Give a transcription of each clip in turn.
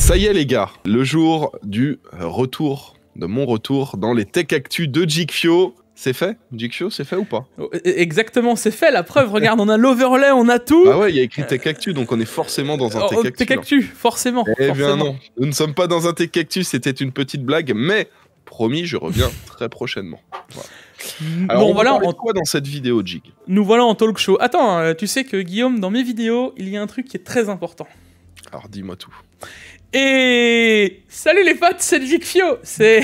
Ça y est les gars, le jour du retour, de mon retour dans les Tech Actu de Geekfio. C'est fait? Geekfio, c'est fait ou pas? Exactement, c'est fait, la preuve, regarde, on a l'overlay, on a tout. Ah ouais, il y a écrit Tech Actu, donc on est forcément dans un Tech Actu. Tech Actu, forcément. Eh bien non, nous ne sommes pas dans un Tech Actu, c'était une petite blague, mais promis, je reviens très prochainement. Voilà. Alors, bon, on voilà, va parler de quoi dans cette vidéo, Jig? Nous voilà en talk show. Attends, tu sais que Guillaume, dans mes vidéos, il y a un truc qui est très important. Alors dis-moi tout. Et salut les potes, c'est Geekfio. C'est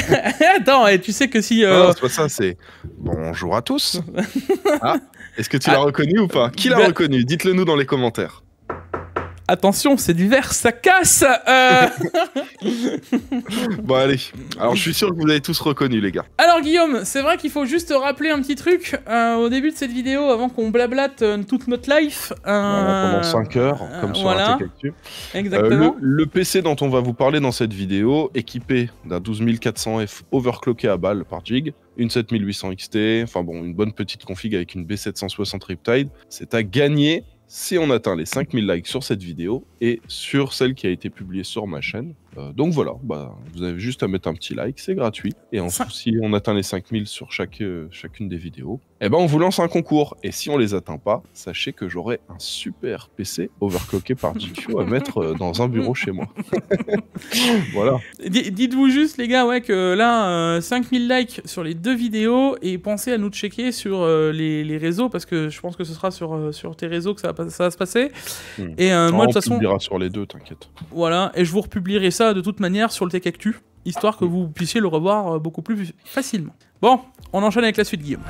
attends, et tu sais que si Non, c'est pas ça, c'est bonjour à tous. Ah, est-ce que tu l'as reconnu ou pas? Qui l'a reconnu? Dites-le nous dans les commentaires. Attention, c'est du verre, ça casse. Bon allez, alors je suis sûr que vous avez tous reconnu les gars. Alors Guillaume, c'est vrai qu'il faut juste rappeler un petit truc au début de cette vidéo, avant qu'on blablate toute notre life. Pendant 5 heures, comme sur un Tech Actu. Exactement. Le PC dont on va vous parler dans cette vidéo, équipé d'un 12400F overclocké à balle par Jig, une 7800 XT, enfin bon, une bonne petite config avec une B760 Riptide, c'est à gagner si on atteint les 5000 likes sur cette vidéo et sur celle qui a été publiée sur ma chaîne. Donc voilà, vous avez juste à mettre un petit like, c'est gratuit. Et si on atteint les 5000 sur chacune des vidéos, eh ben on vous lance un concours. Et si on les atteint pas, sachez que j'aurai un super PC overclocké par Geekfio à mettre dans un bureau chez moi. Voilà. Dites-vous juste les gars, ouais, que là, 5000 likes sur les 2 vidéos, et pensez à nous checker sur les réseaux, parce que je pense que ce sera sur tes réseaux que ça va se passer. Et moi de toute façon... On publiera sur les deux, t'inquiète. Voilà, et je vous republierai ça de toute manière sur le Tech Actu, histoire que vous puissiez le revoir beaucoup plus facilement. Bon, on enchaîne avec la suite, Guillaume.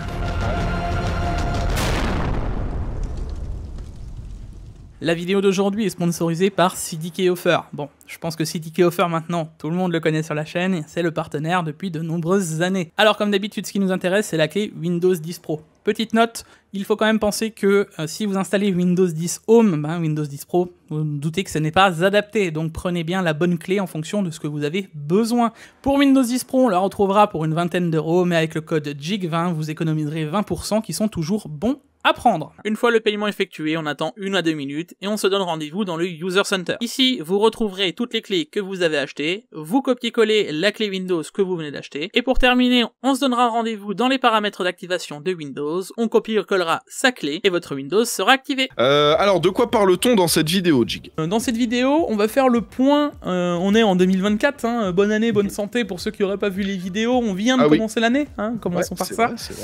La vidéo d'aujourd'hui est sponsorisée par CDK Offer. Bon, je pense que CDK Offer maintenant, tout le monde le connaît sur la chaîne, c'est le partenaire depuis de nombreuses années. Alors comme d'habitude, ce qui nous intéresse, c'est la clé Windows 10 Pro. Petite note, il faut quand même penser que si vous installez Windows 10 Home, Windows 10 Pro, vous vous doutez que ce n'est pas adapté, donc prenez bien la bonne clé en fonction de ce que vous avez besoin. Pour Windows 10 Pro, on la retrouvera pour une vingtaine d'euros, mais avec le code JIG20, vous économiserez 20% qui sont toujours bons à prendre. Une fois le paiement effectué, on attend 1 à 2 minutes et on se donne rendez-vous dans le User Center. Ici, vous retrouverez toutes les clés que vous avez achetées, vous copiez-collez la clé Windows que vous venez d'acheter, et pour terminer, on se donnera rendez-vous dans les paramètres d'activation de Windows, on copie-collera sa clé et votre Windows sera activé. Alors, de quoi parle-t-on dans cette vidéo, Jig? Dans cette vidéo, on va faire le point, on est en 2024, bonne année, bonne santé pour ceux qui n'auraient pas vu les vidéos, on vient de commencer l'année, commençons par ça. C'est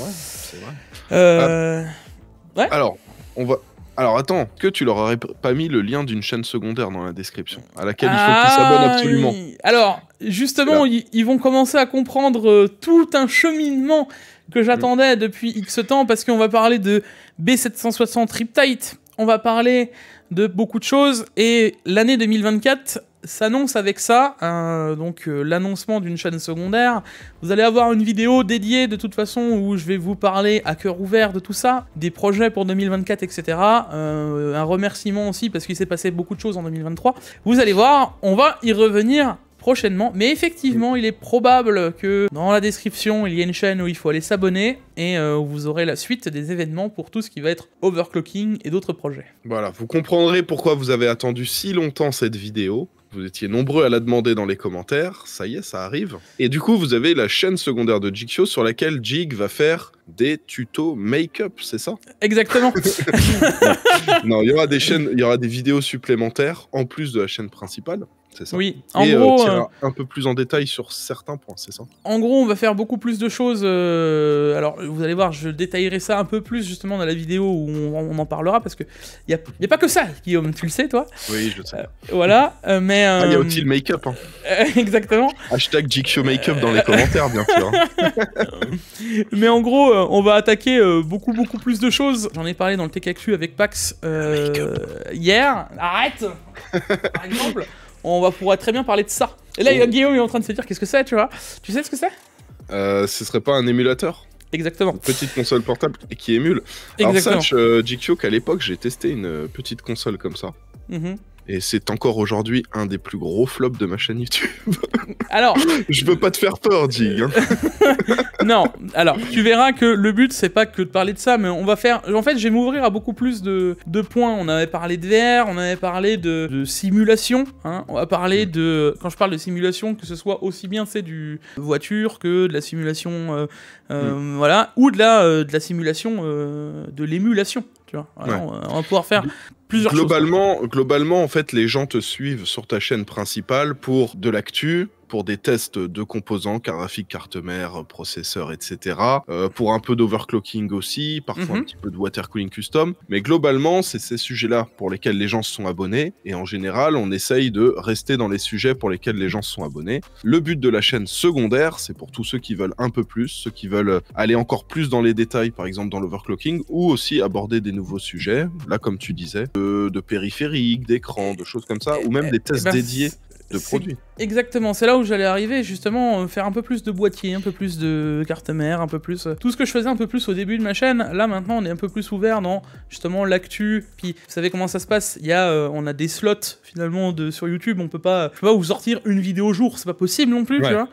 vrai. Ouais. Alors, attends, que tu leur aurais pas mis le lien d'une chaîne secondaire dans la description, à laquelle il faut qu'ils s'abonnent absolument. Oui. Alors, justement, ils vont commencer à comprendre tout un cheminement que j'attendais depuis X temps, parce qu'on va parler de B760 Riptide, on va parler de beaucoup de choses, et l'année 2024 s'annonce avec ça, donc l'annoncement d'une chaîne secondaire. Vous allez avoir une vidéo dédiée de toute façon où je vais vous parler à cœur ouvert de tout ça, des projets pour 2024, etc. Un remerciement aussi parce qu'il s'est passé beaucoup de choses en 2023. Vous allez voir, on va y revenir prochainement, mais effectivement il est probable que dans la description il y a une chaîne où il faut aller s'abonner et vous aurez la suite des événements pour tout ce qui va être overclocking et d'autres projets. Voilà, vous comprendrez pourquoi vous avez attendu si longtemps cette vidéo. Vous étiez nombreux à la demander dans les commentaires, ça y est, ça arrive. Et du coup, vous avez la chaîne secondaire de Geekfio sur laquelle Jig va faire des tutos make-up, c'est ça? Exactement. Non, il y aura des vidéos supplémentaires en plus de la chaîne principale. C'est ça. Oui, en gros, un peu plus en détail sur certains points, c'est ça. En gros, on va faire beaucoup plus de choses. Alors, vous allez voir, je détaillerai ça un peu plus justement dans la vidéo où on en parlera, parce que y a pas que ça, Guillaume, tu le sais, toi. Oui, je sais. Voilà, mais il y a aussi le make-up. Exactement. Hashtag Geekfio make-up dans les commentaires, bien sûr. Mais en gros, on va attaquer beaucoup plus de choses. J'en ai parlé dans le Tech Actu avec Pax hier. Arrête. Par exemple. On va pouvoir très bien parler de ça. Et là, Guillaume est en train de se dire qu'est-ce que c'est, tu vois. Tu sais ce que c'est? Ce serait pas un émulateur? Exactement. Une petite console portable qui émule. Exactement. Alors sache, Geekfio, qu'à l'époque, j'ai testé une petite console comme ça. Et c'est encore aujourd'hui un des plus gros flops de ma chaîne YouTube. Alors, je veux pas te faire peur, Jig. Hein. Non, alors tu verras que le but c'est pas que de parler de ça, mais on va faire. En fait, je vais m'ouvrir à beaucoup plus de points. On avait parlé de VR, on avait parlé de simulation. Hein. On va parler de. Quand je parle de simulation, que ce soit aussi bien c'est du voiture que de la simulation, voilà, ou de la simulation de l'émulation. Tu vois. Voilà, on va pouvoir faire plusieurs choses. Globalement, en fait, les gens te suivent sur ta chaîne principale pour de l'actu, pour des tests de composants, carte graphique, carte mère, processeur, etc. Pour un peu d'overclocking aussi, parfois un petit peu de water cooling custom. Mais globalement, c'est ces sujets-là pour lesquels les gens se sont abonnés. Et en général, on essaye de rester dans les sujets pour lesquels les gens se sont abonnés. Le but de la chaîne secondaire, c'est pour tous ceux qui veulent un peu plus, ceux qui veulent aller encore plus dans les détails, par exemple dans l'overclocking, ou aussi aborder des nouveaux sujets, là comme tu disais, de périphériques, d'écrans, de choses comme ça, ou même des tests dédiés de produits. Exactement, c'est là où j'allais arriver, justement, faire un peu plus de boîtiers, un peu plus de carte mère, un peu plus... tout ce que je faisais un peu plus au début de ma chaîne, là maintenant on est un peu plus ouvert dans, justement, l'actu, puis vous savez comment ça se passe, il y a, on a des slots, finalement, sur YouTube, je peux pas vous sortir une vidéo au jour, c'est pas possible non plus, tu vois.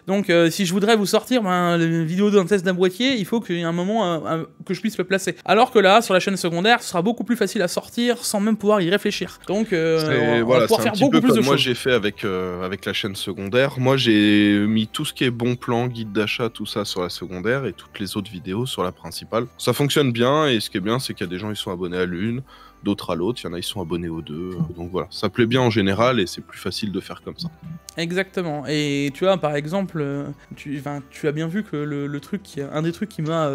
Donc si je voudrais vous sortir une vidéo d'un test d'un boîtier, il faut qu'il y ait un moment que je puisse le placer. Alors que là, sur la chaîne secondaire, ce sera beaucoup plus facile à sortir sans même pouvoir y réfléchir. Donc on va pouvoir faire beaucoup plus de choses. Moi j'ai fait avec la chaîne secondaire. Moi, j'ai mis tout ce qui est bon plan, guide d'achat, tout ça sur la secondaire et toutes les autres vidéos sur la principale. Ça fonctionne bien et ce qui est bien, c'est qu'il y a des gens qui sont abonnés à l'une, d'autres à l'autre. Il y en a qui sont abonnés aux deux. Donc voilà, ça plaît bien en général et c'est plus facile de faire comme ça. Exactement. Et tu vois, par exemple, tu as bien vu que un des trucs qui m'a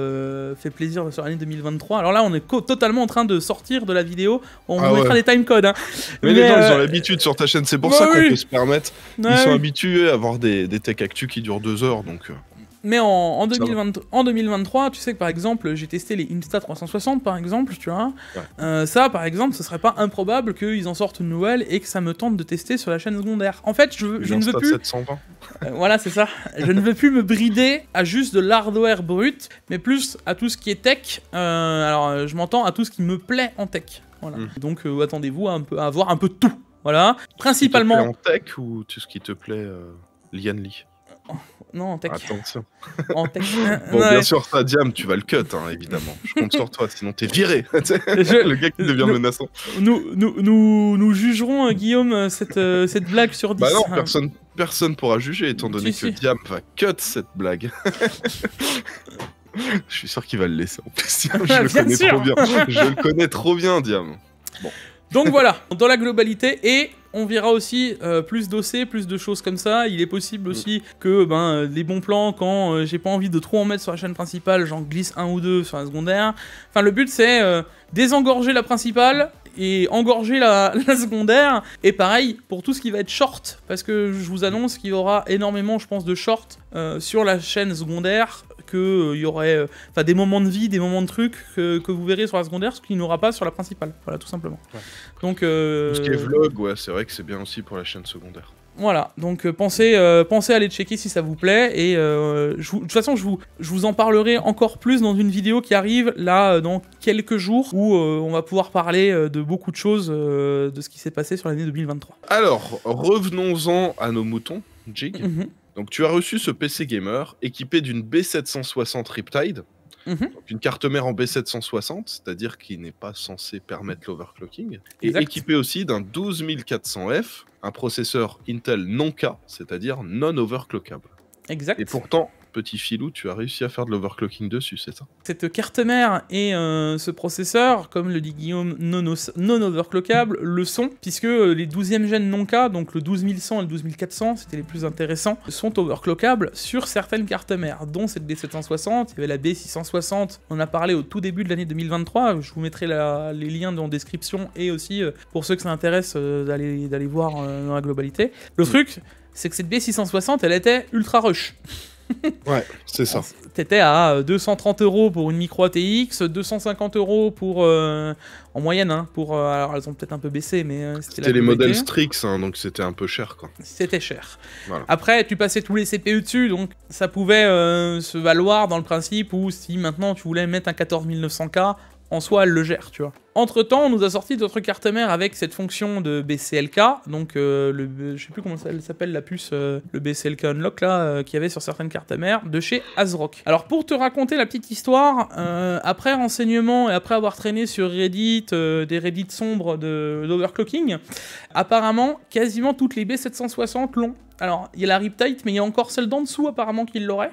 fait plaisir sur l'année 2023. Alors là, on est totalement en train de sortir de la vidéo. On vous mettra des timecodes. Hein. Mais les gens, ils ont l'habitude sur ta chaîne. C'est pour ça qu'on peut se permettre. Ils sont habitués à avoir des tech actu qui durent 2 heures. Donc. Mais en 2023, tu sais que par exemple, j'ai testé les Insta360 par exemple, tu vois. Ça, par exemple, ce serait pas improbable qu'ils en sortent une nouvelle et que ça me tente de tester sur la chaîne secondaire. En fait, je ne veux plus. 720. Voilà, c'est ça. Je ne veux plus me brider à juste de l'hardware brut, mais plus à tout ce qui est tech. Alors, je m'entends à tout ce qui me plaît en tech. Voilà. Donc, attendez-vous à avoir un peu de tout. Voilà. Principalement. Tout ce qui te plaît en tech ou tout ce qui te plaît Lian Li? Non, en tech. Attention. En tech. Bon, bien sûr, ça, Diam, tu vas le cut, hein, évidemment. Je compte sur toi, sinon t'es viré. Le gars qui devient menaçant. Nous jugerons, Guillaume, cette blague sur 10. Bah non, personne pourra juger, étant donné que Diam va cut cette blague. Je suis sûr qu'il va le laisser en plus. Je le connais trop bien, Diam. Bon. Donc voilà, dans la globalité, et on verra aussi plus d'OC, plus de choses comme ça. Il est possible aussi que les bons plans, quand j'ai pas envie de trop en mettre sur la chaîne principale, j'en glisse un ou deux sur la secondaire. Enfin, le but c'est désengorger la principale et engorger la secondaire. Et pareil pour tout ce qui va être short, parce que je vous annonce qu'il y aura énormément, je pense, de short sur la chaîne secondaire. Qu'il y aurait des moments de vie, des moments de trucs que vous verrez sur la secondaire, ce qu'il n'y aura pas sur la principale. Voilà, tout simplement. Ouais. Donc, tout ce qui est vlog, ouais, c'est vrai que c'est bien aussi pour la chaîne secondaire. Voilà, donc pensez à aller checker si ça vous plaît, et de toute façon je vous en parlerai encore plus dans une vidéo qui arrive là dans quelques jours, où on va pouvoir parler de beaucoup de choses, de ce qui s'est passé sur l'année 2023. Alors, revenons-en à nos moutons, Jig. Donc tu as reçu ce PC gamer équipé d'une B760 Riptide, donc une carte mère en B760, c'est-à-dire qui n'est pas censé permettre l'overclocking, et équipé aussi d'un 12400F, un processeur Intel non K, c'est-à-dire non overclockable. Exact. Et pourtant, petit filou, tu as réussi à faire de l'overclocking dessus, c'est ça? Cette carte mère et ce processeur, comme le dit Guillaume, non overclockable, le sont, puisque les 12e gènes non K, donc le 12100 et le 12400, c'était les plus intéressants, sont overclockables sur certaines cartes mères, dont cette B760, il y avait la B660, on en a parlé au tout début de l'année 2023, je vous mettrai les liens dans la description, et aussi, pour ceux que ça intéresse, d'aller voir dans la globalité. Le truc, c'est que cette B660, elle était ultra rush. Ouais, c'est ça. T'étais à 230 € pour une micro ATX, 250 € pour en moyenne, hein, alors elles ont peut-être un peu baissé, mais c'était les modèles Strix, hein, donc c'était un peu cher, quoi. C'était cher. Voilà. Après, tu passais tous les CPU dessus, donc ça pouvait se valoir dans le principe où si maintenant tu voulais mettre un 14900K, en soi, elle le gère, tu vois. Entre-temps, on nous a sorti d'autres cartes mères avec cette fonction de BCLK, donc je sais plus comment elle s'appelle la puce, le BCLK Unlock là, qu'il y avait sur certaines cartes mères de chez ASRock. Alors pour te raconter la petite histoire, après renseignement et après avoir traîné sur Reddit, des Reddit sombres d'overclocking, apparemment quasiment toutes les B760 l'ont. Alors il y a la Riptide, mais il y a encore celle d'en dessous apparemment qui l'aurait.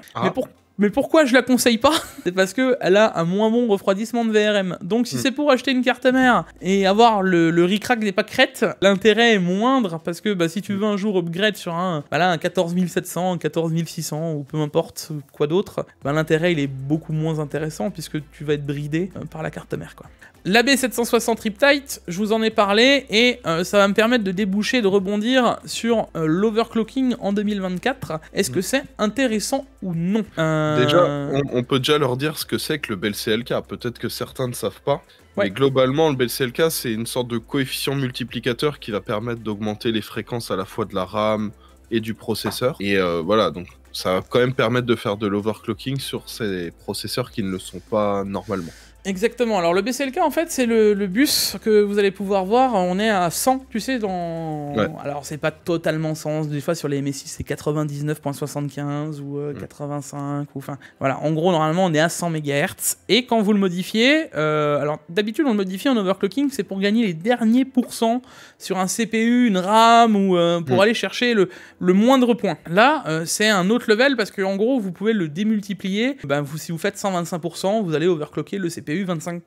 Mais pourquoi je la conseille pas? C'est parce qu'elle a un moins bon refroidissement de VRM. Donc si c'est pour acheter une carte mère et avoir le ric-rac des pâquerettes, l'intérêt est moindre parce que si tu veux un jour upgrade sur un 14700, un 14600 ou peu importe quoi d'autre, l'intérêt il est beaucoup moins intéressant puisque tu vas être bridé par la carte mère, quoi. La B760 Riptide, je vous en ai parlé et ça va me permettre de déboucher, de rebondir sur l'overclocking en 2024. Est-ce que c'est intéressant ou non? Déjà, on peut déjà leur dire ce que c'est que le BCLK. Peut-être que certains ne savent pas. Ouais. Mais globalement, le BCLK, c'est une sorte de coefficient multiplicateur qui va permettre d'augmenter les fréquences à la fois de la RAM et du processeur. Et voilà, donc ça va quand même permettre de faire de l'overclocking sur ces processeurs qui ne le sont pas normalement. Exactement, alors le BCLK en fait c'est le bus que vous allez pouvoir voir, on est à 100, tu sais, dans... Ouais. Alors c'est pas totalement 100, des fois sur les MSI c'est 99.75 ou 85, ou enfin... Voilà, en gros normalement on est à 100 MHz, et quand vous le modifiez, alors d'habitude on le modifie en overclocking, c'est pour gagner les derniers pourcents sur un CPU, une RAM, ou pour aller chercher le moindre point. Là, c'est un autre level, parce que en gros vous pouvez le démultiplier, si vous faites 125%, vous allez overclocker le CPU 25%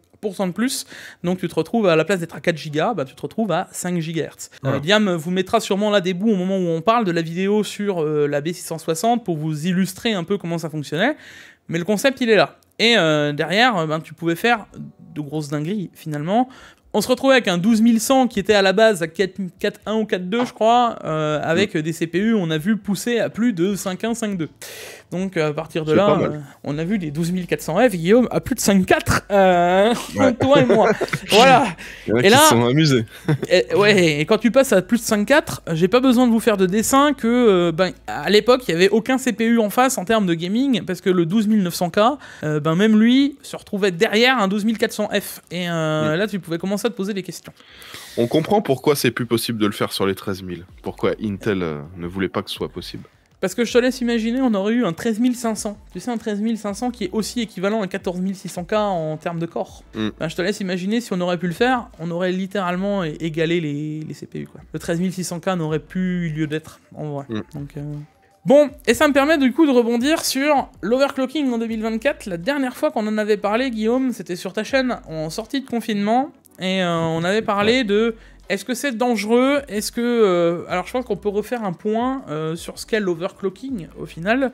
de plus, donc tu te retrouves à la place d'être à 4 Go, tu te retrouves à 5 GHz. Diam vous mettra sûrement là des bouts au moment où on parle de la vidéo sur la B660 pour vous illustrer un peu comment ça fonctionnait, mais le concept il est là. Et derrière, tu pouvais faire de grosses dingueries finalement. On se retrouvait avec un 12100 qui était à la base à 4.1 ou 4.2 je crois, avec des CPU on a vu pousser à plus de 5.1, 5.2. Donc à partir de là, on a vu des 12400F, Guillaume, à plus de 5.4, toi et moi. Voilà. Et là, ils se sont amusés. Et quand tu passes à plus de 5.4, j'ai pas besoin de vous faire de dessin que à l'époque il y avait aucun CPU en face en termes de gaming, parce que le 12900K, même lui se retrouvait derrière un 12400F. Et là tu pouvais commencer à te poser des questions. On comprend pourquoi c'est plus possible de le faire sur les 13000. Pourquoi Intel ne voulait pas que ce soit possible. Parce que je te laisse imaginer, on aurait eu un 13500. Tu sais, un 13500 qui est aussi équivalent à 14600K en termes de corps. Je te laisse imaginer, si on aurait pu le faire, on aurait littéralement égalé les CPU, quoi. Le 13600K n'aurait plus eu lieu d'être, en vrai. Donc, bon, et ça me permet du coup de rebondir sur l'overclocking en 2024. La dernière fois qu'on en avait parlé, Guillaume, c'était sur ta chaîne en sortie de confinement. Et on avait parlé de... Est-ce que c'est dangereux? Est-ce que... alors je pense qu'on peut refaire un point sur ce qu'est l'overclocking au final.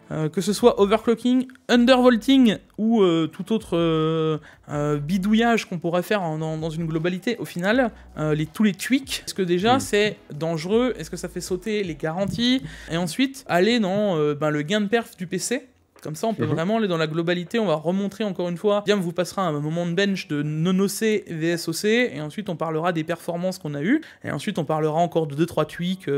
Que ce soit overclocking, undervolting ou tout autre bidouillage qu'on pourrait faire dans une globalité au final, tous les tweaks. Est-ce que déjà c'est dangereux? Est-ce que ça fait sauter les garanties? Et ensuite aller dans le gain de perf du PC. Comme ça, on peut vraiment aller dans la globalité. On va remontrer encore une fois. Diam vous passera un moment de bench de non-OC vs OC. Et ensuite, on parlera des performances qu'on a eues. Et ensuite, on parlera encore de 2-3 tweaks,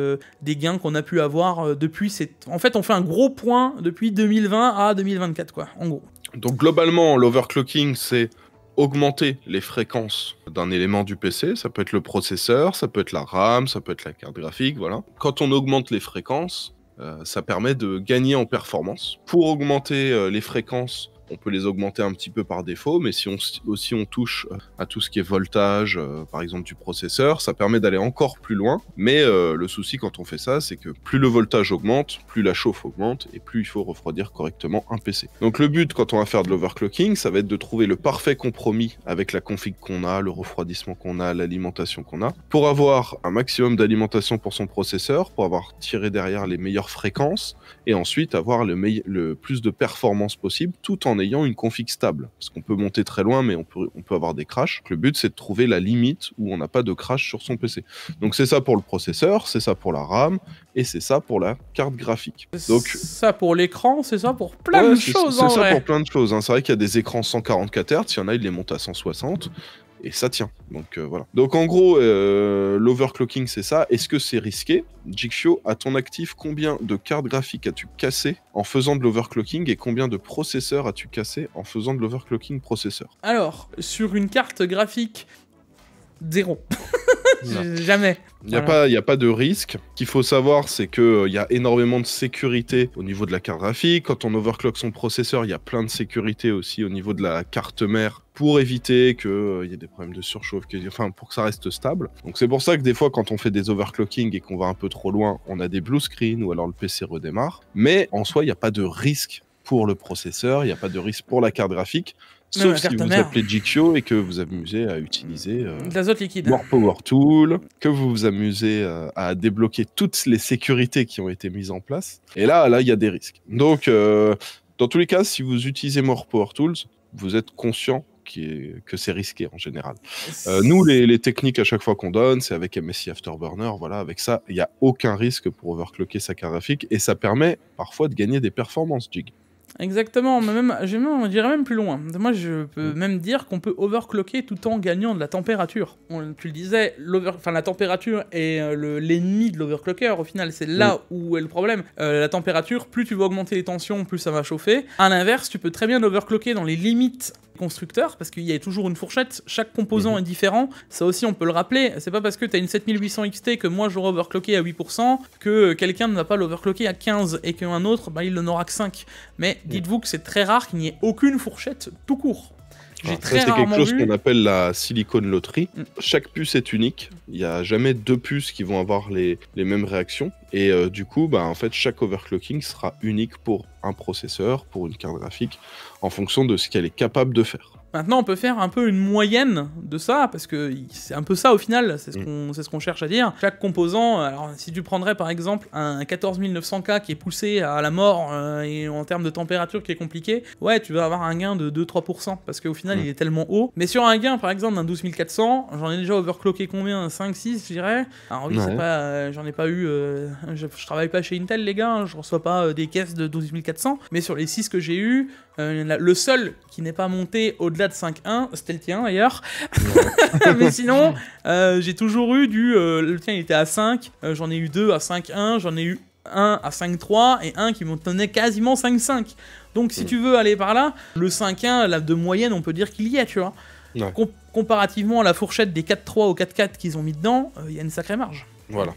des gains qu'on a pu avoir depuis. En fait, on fait un gros point depuis 2020 à 2024, quoi, en gros. Donc, globalement, l'overclocking, c'est augmenter les fréquences d'un élément du PC. Ça peut être le processeur, ça peut être la RAM, ça peut être la carte graphique, voilà. Quand on augmente les fréquences, ça permet de gagner en performance. Pour augmenter les fréquences, on peut les augmenter un petit peu par défaut, mais si on touche à tout ce qui est voltage, par exemple du processeur, ça permet d'aller encore plus loin. Mais le souci quand on fait ça, c'est que plus le voltage augmente, plus la chauffe augmente, et plus il faut refroidir correctement un PC. Donc le but quand on va faire de l'overclocking, ça va être de trouver le parfait compromis avec la config qu'on a, le refroidissement qu'on a, l'alimentation qu'on a, pour avoir un maximum d'alimentation pour son processeur, pour avoir tiré derrière les meilleures fréquences, et ensuite avoir le plus de performance possible, tout en ayant une config stable. Parce qu'on peut monter très loin, mais on peut avoir des crashs. Le but, c'est de trouver la limite où on n'a pas de crash sur son PC. Donc c'est ça pour le processeur, c'est ça pour la RAM, et c'est ça pour la carte graphique. Donc ça pour l'écran, c'est ça pour plein de choses en vrai. C'est ça pour plein de choses. Hein. C'est vrai qu'il y a des écrans 144 Hz, il y en a, ils les montent à 160. et ça tient. Donc voilà. Donc en gros, l'overclocking c'est ça. Est-ce que c'est risqué? Jigsaw, à ton actif, combien de cartes graphiques as-tu cassé en faisant de l'overclocking et combien de processeurs as-tu cassé en faisant de l'overclocking processeur? Alors, sur une carte graphique, 0. Jamais. Il n'y a pas de risque. Ce qu'il faut savoir, c'est qu'il y a énormément de sécurité au niveau de la carte graphique. Quand on overclock son processeur, il y a plein de sécurité aussi au niveau de la carte mère pour éviter qu'il y ait des problèmes de surchauffe, pour que ça reste stable. Donc c'est pour ça que des fois, quand on fait des overclocking et qu'on va un peu trop loin, on a des blue screen ou alors le PC redémarre. Mais en soi, il n'y a pas de risque pour le processeur, il n'y a pas de risque pour la carte graphique. Sauf si vous appelez Jigsaw et que vous amusez à utiliser de l'azote liquide. More Power Tool, que vous vous amusez à débloquer toutes les sécurités qui ont été mises en place. Et là, il y a des risques. Donc, dans tous les cas, si vous utilisez More Power Tools, vous êtes conscient que c'est risqué en général. Nous, les techniques à chaque fois qu'on donne, c'est avec MSI Afterburner. Voilà, avec ça, il n'y a aucun risque pour overclocker sa carte graphique et ça permet parfois de gagner des performances, Jig. Exactement, on dirait même plus loin. Moi, je peux même dire qu'on peut overclocker tout en gagnant de la température. Tu le disais, la température est l'ennemi de l'overclocker. Au final, c'est là où est le problème. La température, plus tu vas augmenter les tensions, plus ça va chauffer. À l'inverse, tu peux très bien overclocker dans les limites constructeurs, parce qu'il y a toujours une fourchette, chaque composant est différent, ça aussi on peut le rappeler, c'est pas parce que tu as une 7800 XT que moi j'aurai overclocké à 8% que quelqu'un ne va pas l'overclocker à 15 et qu'un autre, il n'en aura que 5. Mais dites-vous que c'est très rare qu'il n'y ait aucune fourchette tout court. C'est quelque chose qu'on appelle la silicone loterie. Chaque puce est unique. Il n'y a jamais deux puces qui vont avoir les mêmes réactions. Et du coup, en fait, chaque overclocking sera unique pour un processeur, pour une carte graphique, en fonction de ce qu'elle est capable de faire. Maintenant, on peut faire un peu une moyenne de ça, parce que c'est un peu ça au final, c'est ce qu'on cherche à dire. Chaque composant, alors si tu prendrais par exemple un 14900K qui est poussé à la mort, et en termes de température qui est compliqué, ouais, tu vas avoir un gain de 2-3%, parce qu'au final, il est tellement haut. Mais sur un gain, par exemple, d'un 12400, j'en ai déjà overclocké combien? 5-6, je dirais. Alors oui, c'est pas, j'en ai pas eu... je travaille pas chez Intel, les gars, hein, je reçois pas des caisses de 12400, mais sur les 6 que j'ai eu, le seul qui n'est pas monté au-delà de 5.1, c'était le tien d'ailleurs. Mais sinon, j'ai toujours eu le tien il était à 5, j'en ai eu 2 à 5.1, j'en ai eu 1 à 5.3 et un qui m'en tenait quasiment 5.5. Donc si tu veux aller par là, le 5.1, là, de moyenne, on peut dire qu'il y est, tu vois. Ouais. Comparativement à la fourchette des 4.3 ou 4.4 qu'ils ont mis dedans, il y a une sacrée marge. Voilà.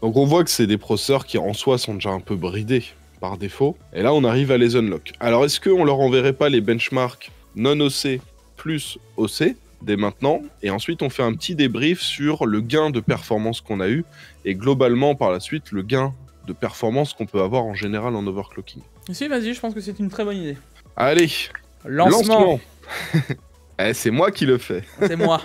Donc on voit que c'est des processeurs qui en soi sont déjà un peu bridés par défaut. Et là, on arrive à les unlock. Alors, est-ce qu'on leur enverrait pas les benchmarks non OC plus OC dès maintenant? Et ensuite, on fait un petit débrief sur le gain de performance qu'on a eu et globalement, par la suite, le gain de performance qu'on peut avoir en général en overclocking. Si, vas-y, je pense que c'est une très bonne idée. Allez, lancement. C'est moi qui le fais. C'est moi.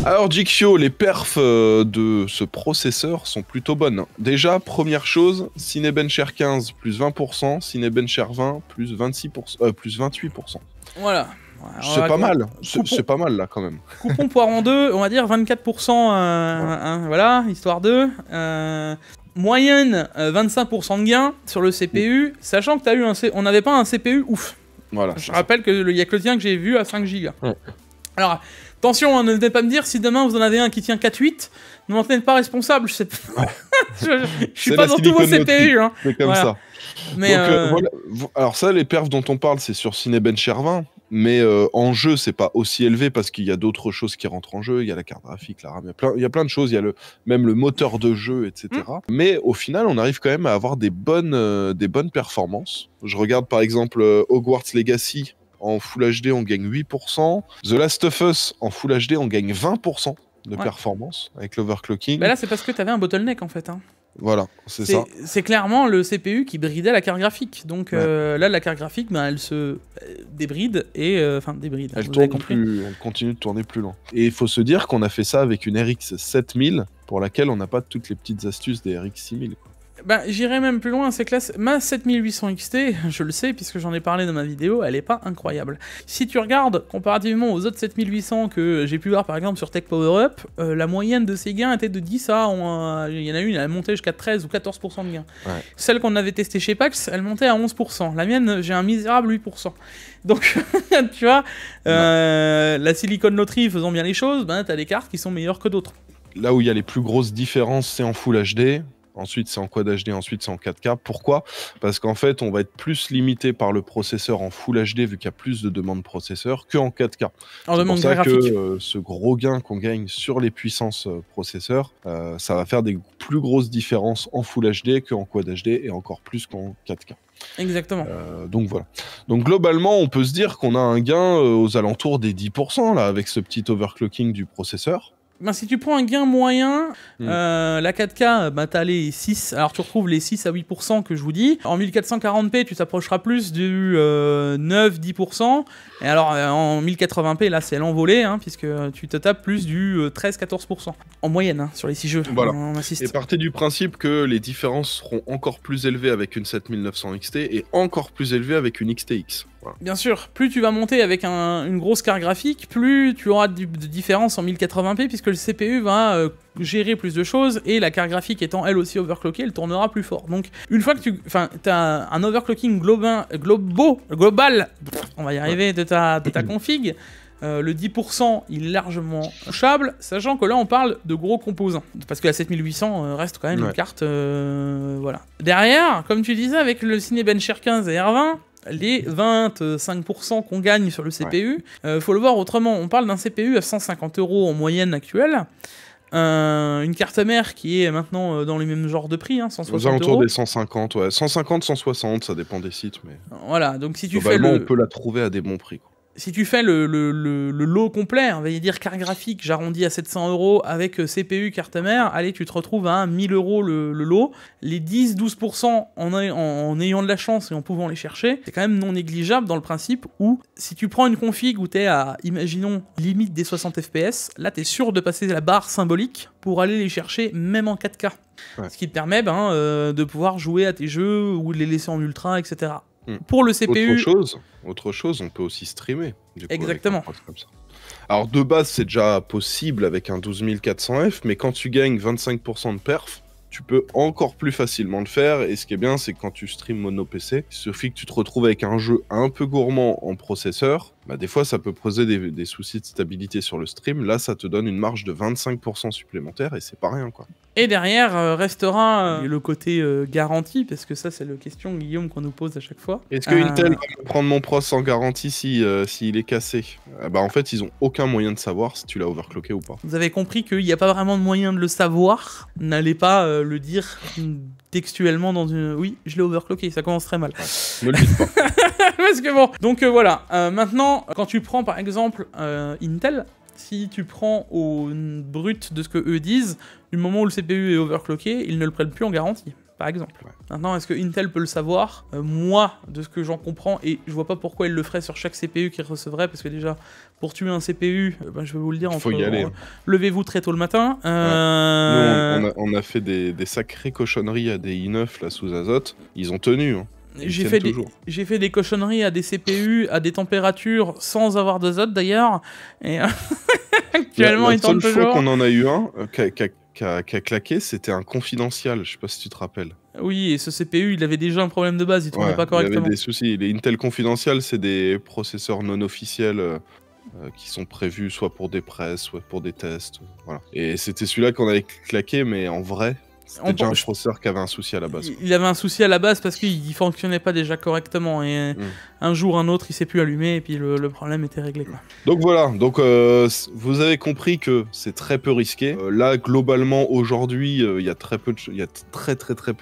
Alors Jikyo, les perfs de ce processeur sont plutôt bonnes. Déjà, première chose, Cinebench 15 plus 20%, Cinebench 20 plus 26%, plus 28%. Voilà. C'est pas mal, c'est pas mal là quand même. Coupon poire en deux, on va dire 24%, voilà, histoire de. Moyenne 25% de gain sur le CPU, sachant que on n'avait pas un CPU ouf. Voilà. Je rappelle qu'il n'y a que le tien que j'ai vu à 5 Go. Ouais. Alors, attention, hein, ne venez pas me dire si demain vous en avez un qui tient 4.8, ne m'en tenez pas responsable, je sais pas. je suis pas dans tous vos CPU. Hein. C'est comme voilà. ça. Mais donc, voilà. Alors ça, les perfs dont on parle, c'est sur Cinebench 20, mais en jeu, c'est pas aussi élevé parce qu'il y a d'autres choses qui rentrent en jeu. Il y a la carte graphique, la RAM, il y a plein de choses. Il y a même le moteur de jeu, etc. Mais au final, on arrive quand même à avoir des bonnes performances. Je regarde par exemple Hogwarts Legacy. En Full HD, on gagne 8%. The Last of Us, en Full HD, on gagne 20% de performance avec l'overclocking. Bah là, c'est parce que tu avais un bottleneck en fait. Hein. Voilà, c'est ça. C'est clairement le CPU qui bridait la carte graphique. Donc là, la carte graphique, elle se débride et... Enfin, débride. Elle continue de tourner plus lent. Et il faut se dire qu'on a fait ça avec une RX 7000 pour laquelle on n'a pas toutes les petites astuces des RX 6000. Ben, j'irai même plus loin, c'est que ma 7800 XT, je le sais puisque j'en ai parlé dans ma vidéo, elle est pas incroyable. Si tu regardes comparativement aux autres 7800 que j'ai pu voir par exemple sur Tech Power Up, la moyenne de ces gains était de 10 à... il y en a une, elle montait jusqu'à 13 ou 14% de gains. Ouais. Celle qu'on avait testée chez PAX, elle montait à 11%. La mienne, j'ai un misérable 8%. Donc, tu vois, la Silicon Lottery faisant bien les choses, ben, t'as des cartes qui sont meilleures que d'autres. Là où il y a les plus grosses différences, c'est en Full HD. Ensuite, c'est en Quad HD, ensuite, c'est en 4K. Pourquoi? Parce qu'en fait, on va être plus limité par le processeur en Full HD, vu qu'il y a plus de demandes processeur, qu'en 4K. C'est pour ça que ce gros gain qu'on gagne sur les puissances processeurs, ça va faire des plus grosses différences en Full HD qu'en Quad HD, et encore plus qu'en 4K. Exactement. Donc voilà. Donc globalement, on peut se dire qu'on a un gain aux alentours des 10%, là, avec ce petit overclocking du processeur. Ben, si tu prends un gain moyen, la 4K, ben, t'as les 6, alors tu retrouves les 6 à 8% que je vous dis. En 1440p, tu t'approcheras plus du 9-10%. Et alors en 1080p, là c'est l'envolée, hein, puisque tu te tapes plus du 13-14%. En moyenne, hein, sur les 6 jeux. Voilà. Et partez du principe que les différences seront encore plus élevées avec une 7900 XT et encore plus élevées avec une XTX. Voilà. Bien sûr, plus tu vas monter avec une grosse carte graphique, plus tu auras de différence en 1080p, puisque le CPU va gérer plus de choses, et la carte graphique étant elle aussi overclockée, elle tournera plus fort. Donc, une fois que tu as un overclocking global, on va y arriver, de ta config, le 10% il est largement touchable, sachant que là on parle de gros composants, parce que la 7800 reste quand même une carte, voilà. Derrière, comme tu disais, avec le Cinebench 15 et R20, les 25% qu'on gagne sur le CPU, faut le voir autrement. On parle d'un CPU à 150 € en moyenne actuelle. Une carte mère qui est maintenant dans les mêmes genres de prix, hein, 160 €. Aux alentours des 150, ouais. 150, 160, ça dépend des sites. Mais... Voilà, donc si tu on peut la trouver à des bons prix, quoi. Si tu fais le lot complet, on va dire carte graphique, j'arrondis à 700 € avec CPU, carte mère, allez, tu te retrouves à 1000 € le lot. Les 10-12% en ayant de la chance et en pouvant les chercher, c'est quand même non négligeable dans le principe où, si tu prends une config où t'es à, imaginons, limite des 60 FPS, là t'es sûr de passer la barre symbolique pour aller les chercher même en 4K. Ouais. Ce qui te permet de pouvoir jouer à tes jeux ou de les laisser en ultra, etc. Pour le CPU... Autre chose, on peut aussi streamer. Du coup, exactement. Comme ça. Alors de base, c'est déjà possible avec un 12400F, mais quand tu gagnes 25% de perf, tu peux encore plus facilement le faire. Et ce qui est bien, c'est que quand tu stream mono PC, il suffit que tu te retrouves avec un jeu un peu gourmand en processeur. Bah, des fois, ça peut poser des soucis de stabilité sur le stream. Là, ça te donne une marge de 25% supplémentaire et c'est pas rien, quoi. Et derrière restera le côté garantie, parce que ça, c'est la question, Guillaume, qu'on nous pose à chaque fois. Est-ce que Intel va me prendre mon pros sans garantie s'il est cassé? Bah, en fait, ils ont aucun moyen de savoir si tu l'as overclocké ou pas. Vous avez compris qu'il n'y a pas vraiment de moyen de le savoir. N'allez pas le dire textuellement dans une... Oui, je l'ai overclocké, ça commence très mal. Ouais, ne le dites pas. Parce que bon, donc voilà. Maintenant, quand tu prends par exemple Intel, si tu prends au brut de ce que eux disent, du moment où le CPU est overclocké, ils ne le prennent plus en garantie. par exemple. Ouais. Maintenant, est-ce que Intel peut le savoir? Moi, de ce que j'en comprends, et je vois pas pourquoi il le ferait sur chaque CPU qu'il recevrait, parce que déjà, pour tuer un CPU, je vais vous le dire, Faut y aller. levez-vous très tôt le matin. Nous, on a fait des sacrées cochonneries à des i9 là, sous azote. Ils ont tenu. Hein. J'ai fait des cochonneries à des CPU, à des températures, sans avoir d'azote d'ailleurs. Et actuellement, ils tentent toujours. La seule fois qu'on en a eu un qui a claqué, c'était un confidentiel. Je sais pas si tu te rappelles. Oui, et ce CPU, il avait déjà un problème de base, il tournait pas correctement. Il y avait des soucis. Les Intel confidentiels, c'est des processeurs non officiels qui sont prévus soit pour des presses, soit pour des tests. Voilà. Et c'était celui-là qu'on avait claqué, mais en vrai, c'était déjà un processeur qui avait un souci à la base. Il avait un souci à la base parce qu'il fonctionnait pas déjà correctement. Et un jour, un autre, il s'est plus allumé et puis le problème était réglé. Quoi. Donc voilà, vous avez compris que c'est très peu risqué. Là, globalement, aujourd'hui, il y a très peu de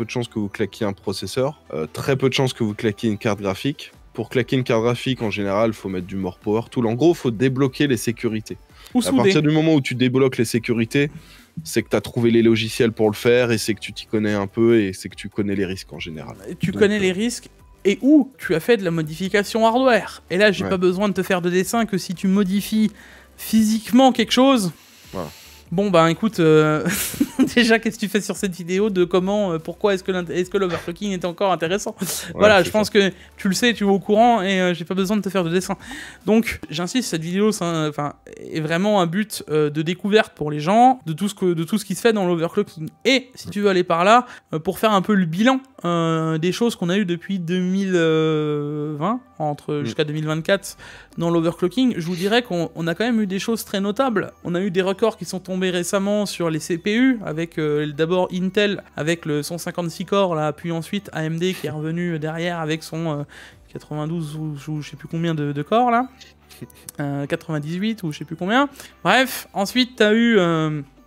chances que vous claquiez un processeur. Très peu de chances que vous claquiez une carte graphique. Pour claquer une carte graphique, en général, il faut mettre du More Power Tool. En gros, il faut débloquer les sécurités. À partir du moment où tu débloques les sécurités, c'est que tu as trouvé les logiciels pour le faire et c'est que tu t'y connais un peu et c'est que tu connais les risques en général. Tu connais les risques et où tu as fait de la modification hardware. Et là, j'ai pas besoin de te faire de dessin que si tu modifies physiquement quelque chose... Voilà. Bon bah écoute, déjà qu'est-ce que tu fais sur cette vidéo de comment, pourquoi est-ce que l'overclocking est encore intéressant? Voilà, je pense que tu le sais, tu es au courant et j'ai pas besoin de te faire de dessin. Donc j'insiste, cette vidéo est vraiment un but de découverte pour les gens, de tout ce qui se fait dans l'overclocking. Et si tu veux aller par là, pour faire un peu le bilan des choses qu'on a eues depuis 2020, jusqu'à 2024 dans l'overclocking, je vous dirais qu'on a quand même eu des choses très notables. On a eu des records qui sont tombés récemment sur les CPU, avec d'abord Intel avec le 156 corps, là, puis ensuite AMD qui est revenu derrière avec son 92 ou je sais plus combien de corps là. 98 ou je sais plus combien. Bref, ensuite t'as eu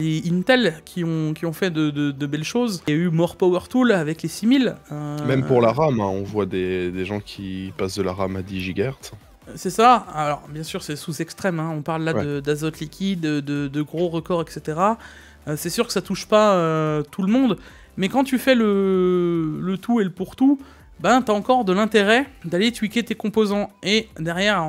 les Intel qui ont fait de belles choses. Il y a eu More Power Tool avec les 6000. Même pour la RAM, hein, on voit des gens qui passent de la RAM à 10 GHz. C'est ça. Alors, bien sûr, c'est sous extrême. Hein. On parle là d'azote liquide, de gros records, etc. C'est sûr que ça touche pas tout le monde. Mais quand tu fais le tout et le pour tout, ben t'as encore de l'intérêt d'aller tweaker tes composants. Et derrière,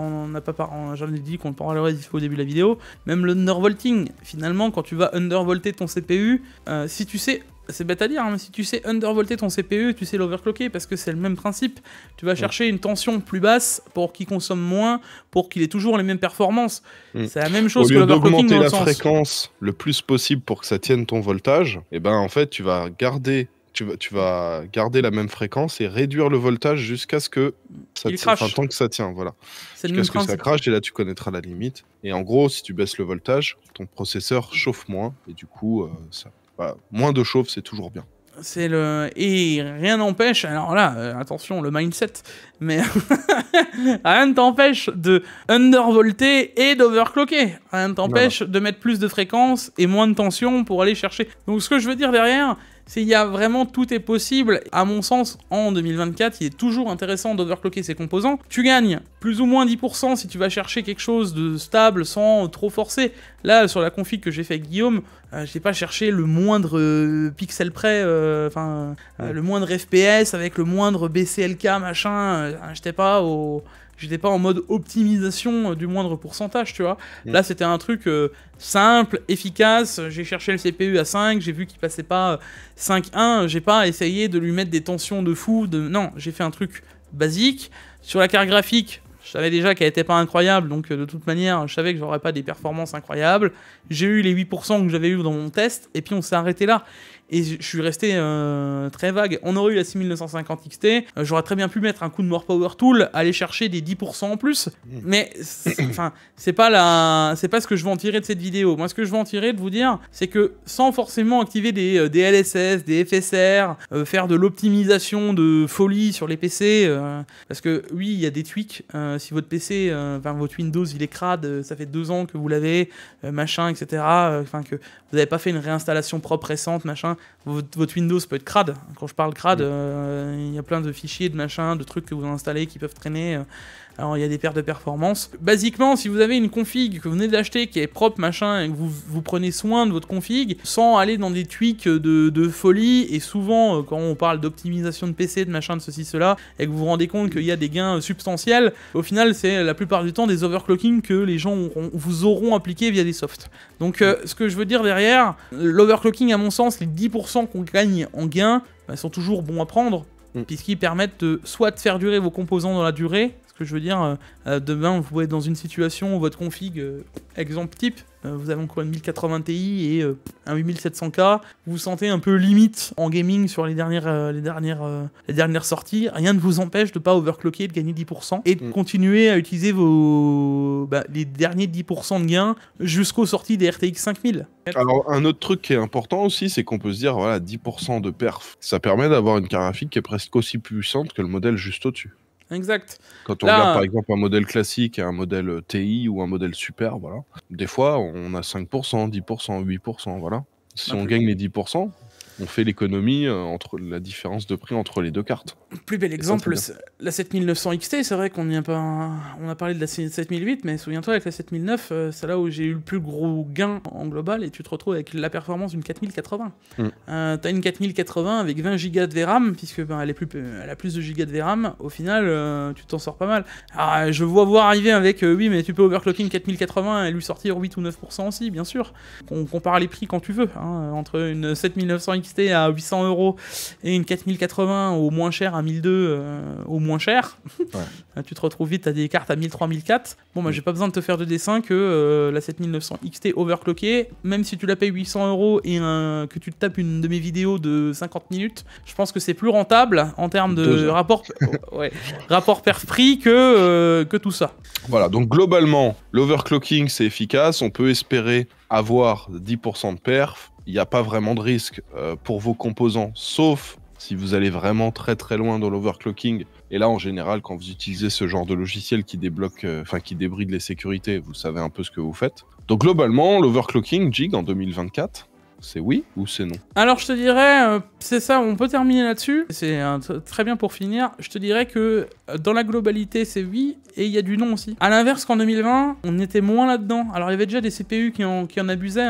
j'en ai dit qu'on parlerait au début de la vidéo, même l'undervolting. Finalement, quand tu vas undervolter ton CPU, si tu sais... C'est bête à dire, hein, mais si tu sais undervolter ton CPU, tu sais l'overclocker, parce que c'est le même principe. Tu vas chercher une tension plus basse pour qu'il consomme moins, pour qu'il ait toujours les mêmes performances. C'est la même chose que l'overclocking dans le sens. Au lieu d'augmenter la fréquence le plus possible pour que ça tienne ton voltage, et ben en fait tu vas garder la même fréquence et réduire le voltage jusqu'à ce que ça tant que ça tient, voilà. Jusqu'à ce que ça crache, et là tu connaîtras la limite. Et en gros, si tu baisses le voltage, ton processeur chauffe moins, et du coup, moins de chauffe, c'est toujours bien. Et rien n'empêche, alors là, attention, le mindset, mais rien ne t'empêche de undervolter et d'overclocker. Rien ne t'empêche de mettre plus de fréquence et moins de tension pour aller chercher. Donc ce que je veux dire derrière, c'est qu'il y a vraiment tout est possible. À mon sens, en 2024, il est toujours intéressant d'overclocker ses composants. Tu gagnes plus ou moins 10% si tu vas chercher quelque chose de stable sans trop forcer. Là, sur la config que j'ai fait avec Guillaume, j'ai pas cherché le moindre pixel près, le moindre FPS avec le moindre BCLK, machin. J'étais pas en mode optimisation du moindre pourcentage, tu vois. Là, c'était un truc simple, efficace. J'ai cherché le CPU à 5, j'ai vu qu'il passait pas 5.1. J'ai pas essayé de lui mettre des tensions de fou. Non, j'ai fait un truc basique. Sur la carte graphique, je savais déjà qu'elle était pas incroyable, donc de toute manière, je savais que j'aurais pas des performances incroyables. J'ai eu les 8% que j'avais eu dans mon test, et puis on s'est arrêté là. Et je suis resté très vague. On aurait eu la 6950 XT, j'aurais très bien pu mettre un coup de More Power Tool, aller chercher des 10% en plus, mais c'est pas ce que je veux en tirer de cette vidéo. Moi, ce que je veux en tirer de vous dire, c'est que sans forcément activer des LSS, des FSR, faire de l'optimisation de folie sur les PC, parce que oui, il y a des tweaks. Si votre PC, votre Windows, il est crade, ça fait 2 ans que vous l'avez, machin, etc., que vous n'avez pas fait une réinstallation propre récente, machin, votre Windows peut être crade. Quand je parle crade, il y a plein de fichiers, de machins, de trucs que vous installez qui peuvent traîner. Alors il y a des pertes de performance. Basiquement, si vous avez une config que vous venez d'acheter qui est propre, machin, et que vous prenez soin de votre config, sans aller dans des tweaks de folie, et souvent quand on parle d'optimisation de PC, de machin, de ceci, cela, et que vous vous rendez compte qu'il y a des gains substantiels, au final c'est la plupart du temps des overclocking que les gens vous auront appliqué via des softs. Donc ce que je veux dire derrière, l'overclocking à mon sens, les 10% qu'on gagne en gain, bah, sont toujours bons à prendre, puisqu'ils permettent soit de faire durer vos composants dans la durée. Ce que je veux dire, demain vous pouvez être dans une situation où votre config, exemple type, vous avez encore une 1080 Ti et un 8700K, vous vous sentez un peu limite en gaming sur les dernières sorties, rien ne vous empêche de pas overclocker, de gagner 10% et de continuer à utiliser les derniers 10% de gains jusqu'aux sorties des RTX 5000. Alors un autre truc qui est important aussi, c'est qu'on peut se dire, voilà, 10% de perf, ça permet d'avoir une carte graphique qui est presque aussi puissante que le modèle juste au-dessus. Exact. Quand on regarde par exemple un modèle classique et un modèle TI ou un modèle super, voilà, des fois on a 5%, 10%, 8%, voilà. Si on gagne les 10%, on fait l'économie entre la différence de prix entre les deux cartes. Plus bel exemple, la 7900 XT, c'est vrai qu'on a parlé de la 7008, mais souviens-toi avec la 7009, c'est là où j'ai eu le plus gros gain en global et tu te retrouves avec la performance d'une 4080. T'as une 4080 avec 20 Go de VRAM, puisque elle a plus de gigas de VRAM, au final tu t'en sors pas mal. Alors, je vois voir arriver avec oui mais tu peux overclocking 4080 et lui sortir 8 ou 9% aussi, bien sûr. On compare les prix quand tu veux, entre une 7900 XT à 800 € et une 4080 au moins cher à 1200 au moins cher. Tu te retrouves vite à des cartes à 1003, 1004. Bon, j'ai pas besoin de te faire de dessin que la 7900 XT overclockée, même si tu la payes 800 € et que tu te tapes une de mes vidéos de 50 minutes, je pense que c'est plus rentable en termes de rapport perf-prix que tout ça. Voilà, donc globalement, l'overclocking c'est efficace, on peut espérer avoir 10% de perf. Il n'y a pas vraiment de risque pour vos composants, sauf si vous allez vraiment très très loin dans l'overclocking. Et là, en général, quand vous utilisez ce genre de logiciel qui débloque, qui débride les sécurités, vous savez un peu ce que vous faites. Donc globalement, l'overclocking, Jig, en 2024, c'est oui ou c'est non? Alors je te dirais, c'est ça, on peut terminer là-dessus. C'est très bien pour finir. Je te dirais que dans la globalité, c'est oui, et il y a du non aussi. À l'inverse qu'en 2020, on était moins là-dedans. Alors il y avait déjà des CPU qui en abusaient.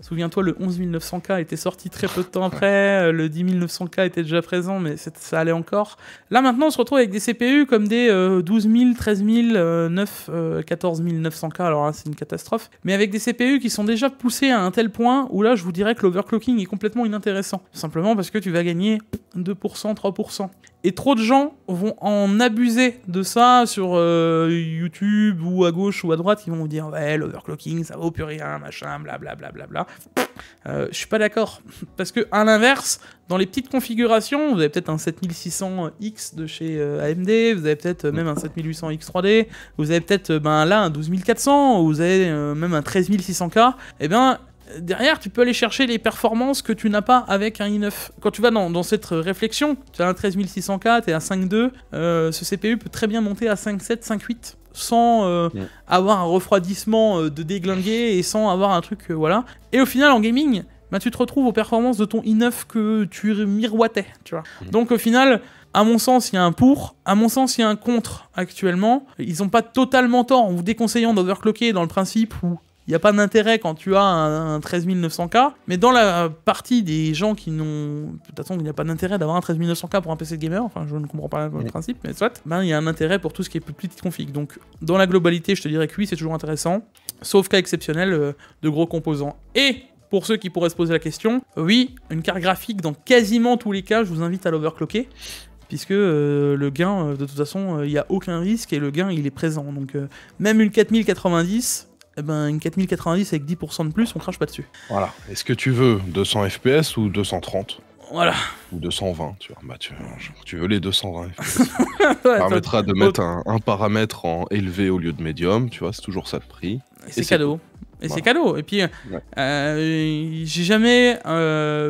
Souviens-toi, le 11900K était sorti très peu de temps après. Le 10900K était déjà présent, mais ça allait encore. Là maintenant, on se retrouve avec des CPU comme des 12000, 13000, 14900K. Alors là, c'est une catastrophe. Mais avec des CPU qui sont déjà poussés à un tel point où là, je vous dirais que l'overclocking est complètement inintéressant. Simplement parce que tu vas gagner 2%, 3%. Et trop de gens vont en abuser de ça sur YouTube ou à gauche ou à droite, qui vont vous dire ouais, l'overclocking ça vaut plus rien, machin, blablabla. Je suis pas d'accord. Parce que à l'inverse, dans les petites configurations, vous avez peut-être un 7600X de chez AMD, vous avez peut-être même un 7800X 3D, vous avez peut-être là un 12400, vous avez même un 13600K, et bien derrière, tu peux aller chercher les performances que tu n'as pas avec un i9. Quand tu vas dans cette réflexion, tu as un 13600K, tu es à 5.2, ce CPU peut très bien monter à 5.7, 5.8 sans avoir un refroidissement de déglinguer et sans avoir un truc, voilà. Et au final, en gaming, tu te retrouves aux performances de ton i9 que tu miroitais, tu vois. Donc au final, à mon sens, il y a un pour, à mon sens, il y a un contre actuellement. Ils n'ont pas totalement tort en vous déconseillant d'overclocker dans le principe où il n'y a pas d'intérêt quand tu as un 13900K, mais dans la partie des gens qui n'ont... De toute façon, il n'y a pas d'intérêt d'avoir un 13900K pour un PC de gamer, enfin je ne comprends pas le principe, mais soit, il y a un intérêt pour tout ce qui est plus petite config. Donc dans la globalité, je te dirais que oui, c'est toujours intéressant, sauf cas exceptionnel de gros composants. Et pour ceux qui pourraient se poser la question, oui, une carte graphique dans quasiment tous les cas, je vous invite à l'overclocker, puisque le gain, de toute façon, il n'y a aucun risque et le gain, il est présent. Donc même une 4090... une 4090 avec 10% de plus, on crache pas dessus. Voilà. Est-ce que tu veux 200 FPS ou 230 ? Voilà. Ou 220, tu vois. Tu veux les 220 FPS. Ça permettra de mettre un paramètre en élevé au lieu de médium, tu vois, c'est toujours ça de prix. Et c'est cadeau. Et c'est cadeau. Et puis, j'ai jamais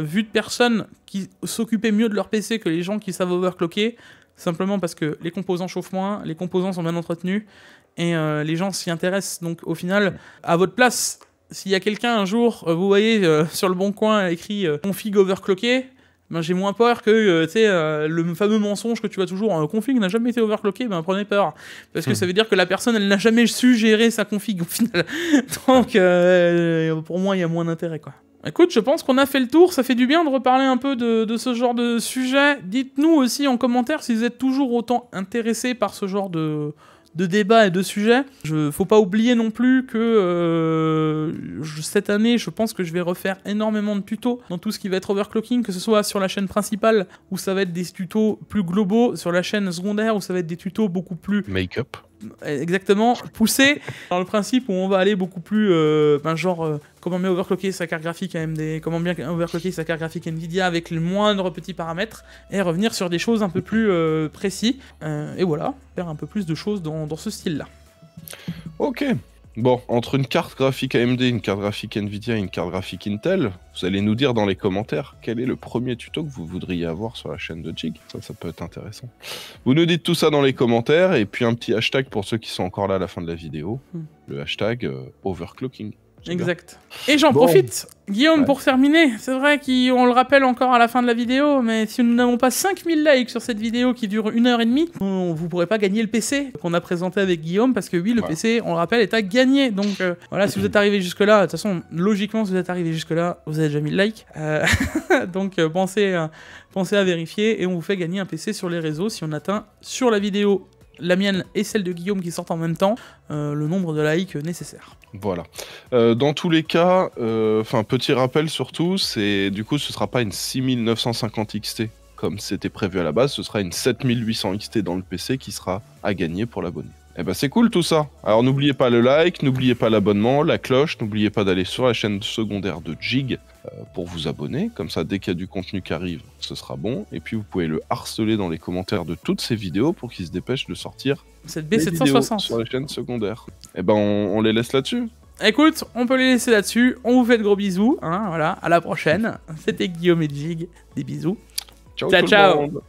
vu de personne qui s'occupait mieux de leur PC que les gens qui savent overclocker, simplement parce que les composants chauffent moins, les composants sont bien entretenus, et les gens s'y intéressent. Donc au final, à votre place, s'il y a quelqu'un un jour, vous voyez sur le bon coin écrit config overclocké, ben, j'ai moins peur que tu sais, le fameux mensonge que tu as toujours, un config n'a jamais été overclocké, ben prenez peur. Parce que ça veut dire que la personne, elle n'a jamais su gérer sa config au final. Donc, pour moi, il y a moins d'intérêt, quoi. Écoute, je pense qu'on a fait le tour, ça fait du bien de reparler un peu de ce genre de sujet. Dites-nous aussi en commentaire si vous êtes toujours autant intéressés par ce genre de débat et de sujets. Faut pas oublier non plus que cette année, je pense que je vais refaire énormément de tutos dans tout ce qui va être overclocking, que ce soit sur la chaîne principale où ça va être des tutos plus globaux, sur la chaîne secondaire où ça va être des tutos beaucoup plus make-up. Exactement, poussé dans le principe où on va aller beaucoup plus comment bien overclocker sa carte graphique AMD, comment bien overclocker sa carte graphique Nvidia avec les moindres petits paramètres et revenir sur des choses un peu plus précis et voilà, faire un peu plus de choses dans ce style-là. Ok. Bon, entre une carte graphique AMD, une carte graphique Nvidia et une carte graphique Intel, vous allez nous dire dans les commentaires quel est le premier tuto que vous voudriez avoir sur la chaîne de Jig. Ça peut être intéressant. Vous nous dites tout ça dans les commentaires, et puis un petit hashtag pour ceux qui sont encore là à la fin de la vidéo. Le hashtag overclocking. Exact. Et j'en profite, Guillaume, pour terminer. C'est vrai qu'on le rappelle encore à la fin de la vidéo, mais si nous n'avons pas 5000 likes sur cette vidéo qui dure 1h30, vous pourrez pas gagner le PC qu'on a présenté avec Guillaume, parce que oui, le PC, on le rappelle, est à gagner. Donc voilà, si vous êtes arrivé jusque-là, de toute façon, logiquement, si vous êtes arrivé jusque-là, vous avez déjà mis le like. Donc pensez à vérifier, et on vous fait gagner un PC sur les réseaux si on atteint sur la vidéo, la mienne et celle de Guillaume qui sortent en même temps, le nombre de likes nécessaire. Voilà. Dans tous les cas, petit rappel surtout, du coup ce sera pas une 6950 XT comme c'était prévu à la base, ce sera une 7800 XT dans le PC qui sera à gagner pour l'abonné. Et ben c'est cool tout ça. Alors n'oubliez pas le like, n'oubliez pas l'abonnement, la cloche, n'oubliez pas d'aller sur la chaîne secondaire de Jig pour vous abonner, comme ça dès qu'il y a du contenu qui arrive, ce sera bon. Et puis vous pouvez le harceler dans les commentaires de toutes ces vidéos pour qu'il se dépêche de sortir cette B760 sur la chaîne secondaire. Et ben on les laisse là-dessus. Écoute, on peut les laisser là-dessus, on vous fait de gros bisous, hein, voilà, à la prochaine. C'était Guillaume et Jig, des bisous. Ciao, ciao.